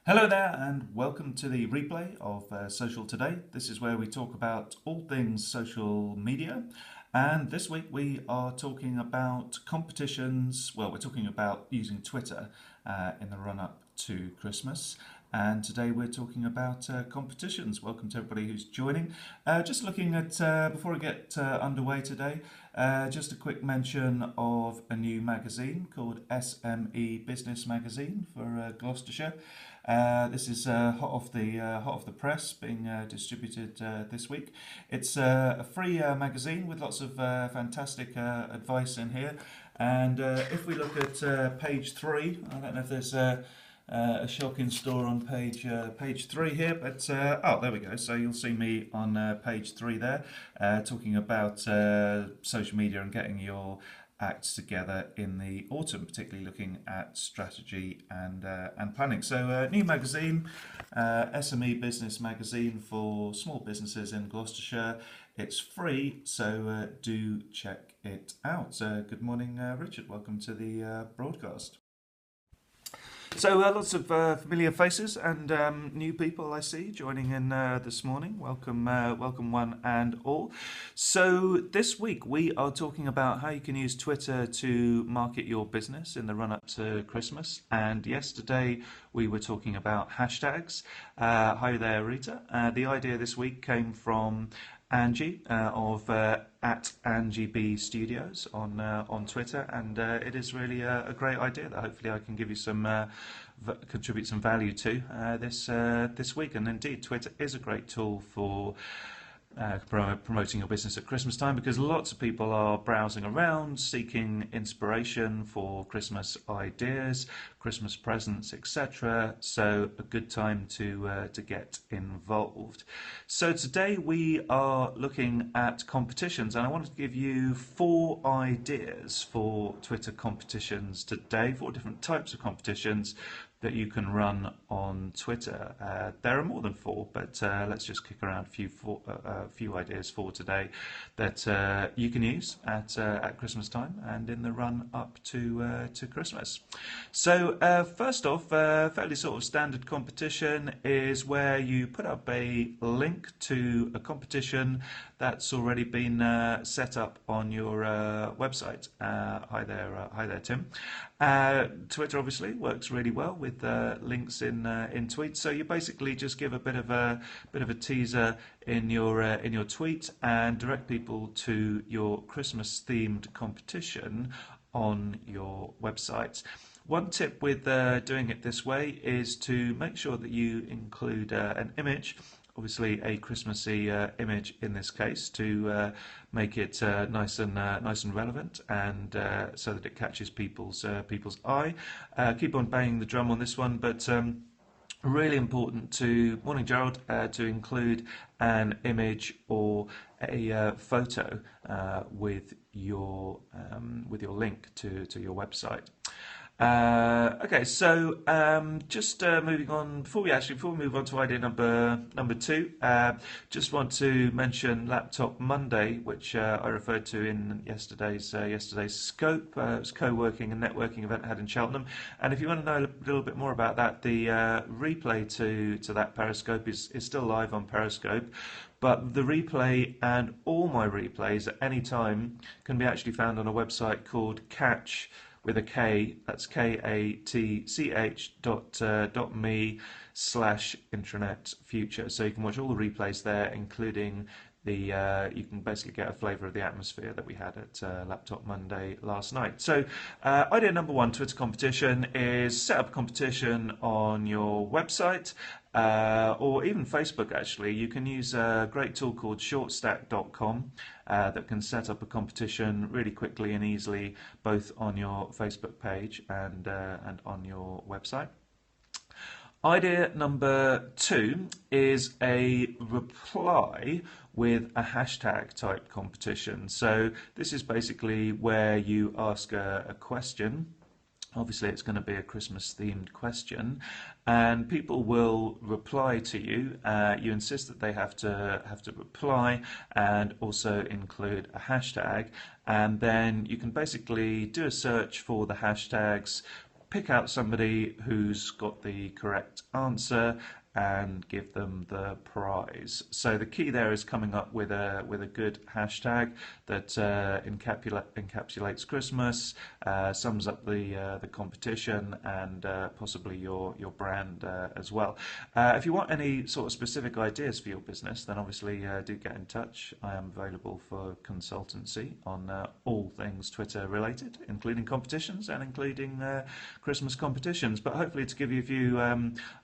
Hello there, and welcome to the replay of Social Today. This is where we talk about all things social media. And this week we are talking about competitions. Well, we're talking about using Twitter in the run up to Christmas. And today we're talking about competitions. Welcome to everybody who's joining. Just looking at, before we get underway today, just a quick mention of a new magazine called SME Business Magazine for Gloucestershire. This is hot off the press, being distributed this week. It's a free magazine with lots of fantastic advice in here. And if we look at page 3, I don't know if there's a shock in store on page 3 here, but oh, there we go. So you'll see me on page 3 there, talking about social media and getting your acts together in the autumn, particularly looking at strategy and planning. So new magazine, SME Business Magazine for small businesses in Gloucestershire. It's free, so do check it out. Good morning, Richard. Welcome to the broadcast. So lots of familiar faces and new people I see joining in this morning. Welcome, welcome one and all. So this week we are talking about how you can use Twitter to market your business in the run-up to Christmas. And yesterday we were talking about hashtags. Hi there, Rita. The idea this week came from Angie of at Angie B Studios on Twitter, and it is really a great idea that hopefully I can give you some contribute some value to this week. And indeed, Twitter is a great tool for promoting your business at Christmas time, because lots of people are browsing around seeking inspiration for Christmas ideas, Christmas presents, etc. So a good time to get involved. So today we are looking at competitions, and I wanted to give you 4 ideas for Twitter competitions today, 4 different types of competitions that you can run on Twitter. There are more than 4, but let's just kick around a few ideas for today that you can use at Christmas time and in the run up to Christmas. So first off, fairly sort of standard competition is where you put up a link to a competition that's already been set up on your website. Hi there, Tim. Twitter obviously works really well with links in tweets. So you basically just give a bit of a teaser in your tweet and direct people to your Christmas themed competition on your website. One tip with doing it this way is to make sure that you include an image, obviously a Christmassy image in this case, to make it nice and relevant, and so that it catches people's eye. Keep on banging the drum on this one, but really important to, morning Gerald, to include an image or a photo with your link to your website. Okay, so just moving on. Before we move on to idea number 2, just want to mention Laptop Monday, which I referred to in yesterday's scope. It was a co-working and networking event I had in Cheltenham, and if you want to know a little bit more about that, the replay to that Periscope is still live on Periscope. But the replay and all my replays at any time can be actually found on a website called Catch with a K, that's katch.me/intranetfuture. So you can watch all the replays there, including you can basically get a flavour of the atmosphere that we had at Laptop Monday last night. So idea number 1, Twitter competition, is set up a competition on your website or even Facebook actually. You can use a great tool called shortstack.com that can set up a competition really quickly and easily, both on your Facebook page and on your website. Idea number 2 is a reply with a hashtag type competition. So this is basically where you ask a question. Obviously it's going to be a Christmas themed question, and people will reply to you. You insist that they have to reply and also include a hashtag, and then you can basically do a search for the hashtags, pick out somebody who's got the correct answer and give them the prize. So the key there is coming up with a good hashtag that encapsulates Christmas, sums up the competition, and possibly your brand as well. If you want any sort of specific ideas for your business, then obviously do get in touch. I am available for consultancy on all things Twitter related, including competitions and including Christmas competitions. But hopefully to give you a few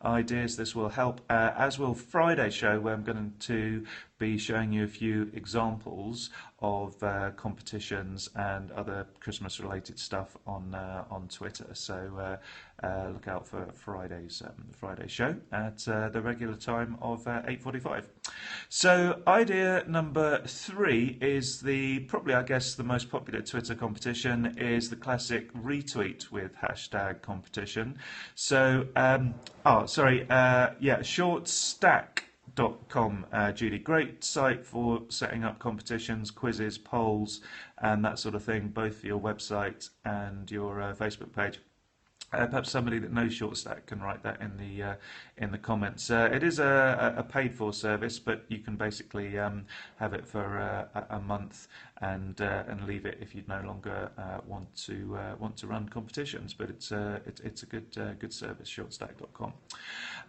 ideas, this will help, as will Friday's show, where I'm going to be showing you a few examples of competitions and other Christmas related stuff on Twitter. So look out for Friday's show at the regular time of 8:45. So idea number 3 is probably I guess the most popular Twitter competition is the classic retweet with hashtag competition. So shortstack.com, Judy. Great site for setting up competitions, quizzes, polls, and that sort of thing, both for your website and your Facebook page. Perhaps somebody that knows Shortstack can write that in the comments. It is a paid for service, but you can basically have it for a month and leave it if you no longer want to run competitions. But it's a good service, shortstack.com.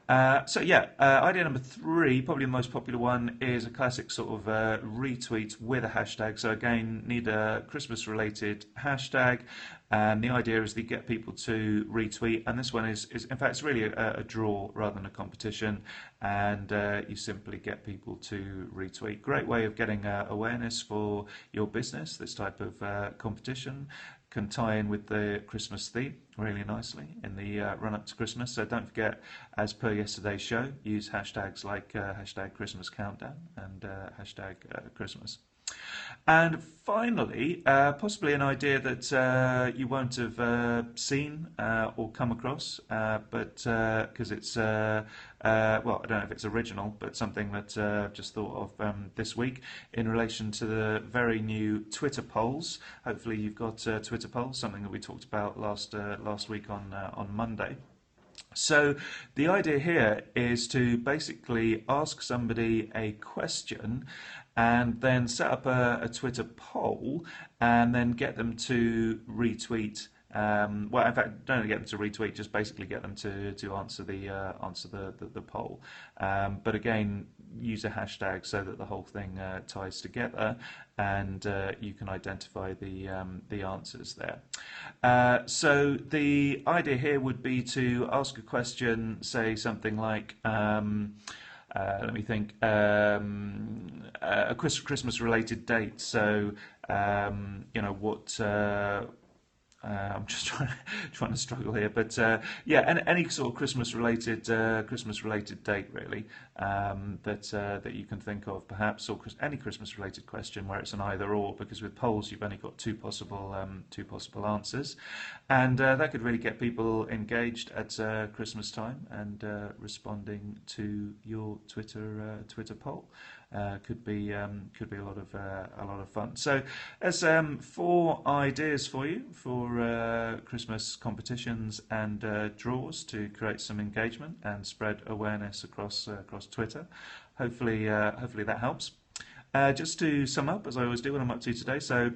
Idea number 3, probably the most popular one, is a classic sort of retweet with a hashtag. So again, need a Christmas related hashtag, and the idea is to get people to retweet. And this one is in fact it's really a draw rather than a competition, and you simply get people to retweet. Great way of getting awareness for your business. This type of competition can tie in with the Christmas theme really nicely in the run up to Christmas. So don't forget, as per yesterday's show, use hashtags like hashtag Christmas countdown and hashtag Christmas. And finally, possibly an idea that you won't have seen or come across, but because it's, well, I don't know if it's original, but something that I've just thought of this week in relation to the very new Twitter polls. Hopefully you've got Twitter polls, something that we talked about last week on Monday. So the idea here is to basically ask somebody a question and then set up a Twitter poll and then get them to retweet. Well, in fact, don't get them to retweet, just basically get them to answer the poll. But again, use a hashtag so that the whole thing ties together, and you can identify the answers there. So the idea here would be to ask a question, say something like, let me think, a Christmas-related date. So, what... I'm just trying to struggle here, but any sort of Christmas-related date really that you can think of, perhaps, or any Christmas-related question where it's an either/or. Because with polls you've only got two possible answers, and that could really get people engaged at Christmas time and responding to your Twitter poll. Could be a lot of fun. So there's 4 ideas for you for Christmas competitions and draws to create some engagement and spread awareness across Twitter. Hopefully that helps. Just to sum up, as I always do when I'm up to today. So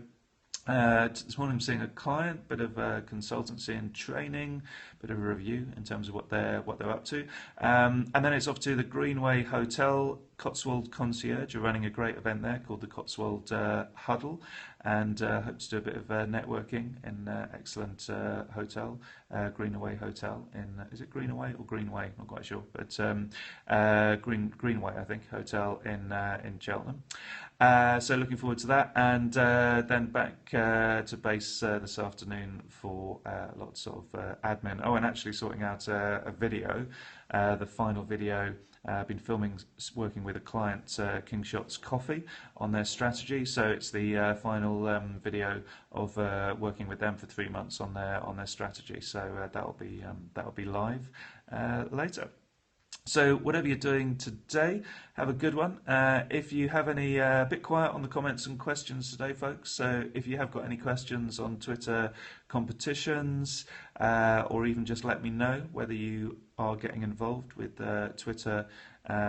this morning I'm seeing a client, bit of consultancy and training, bit of a review in terms of what they're up to, and then it's off to the Greenway Hotel Cotswold Concierge. Are running a great event there called the Cotswold Huddle, and hope to do a bit of networking in excellent hotel, Greenaway Hotel in, is it Greenaway or Greenway? Not quite sure, but Greenway I think Hotel in Cheltenham. So looking forward to that, and then back to base this afternoon for lots of admin. Oh, and actually sorting out a video, the final video. I've been working with a client, King Shots Coffee, on their strategy. So it's the final video of working with them for 3 months on their strategy. So that'll be live later. So whatever you're doing today, have a good one. If you have any, bit quiet on the comments and questions today, folks. So if you have got any questions on Twitter competitions, or even just let me know whether you are getting involved with Twitter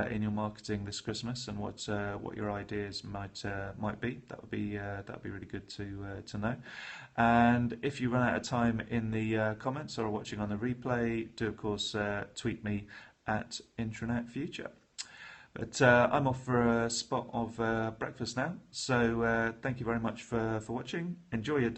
in your marketing this Christmas and what your ideas might be. That would be really good to know. And if you run out of time in the comments or are watching on the replay, do of course tweet me at intranetfuture. But I'm off for a spot of breakfast now. So thank you very much for watching. Enjoy your day.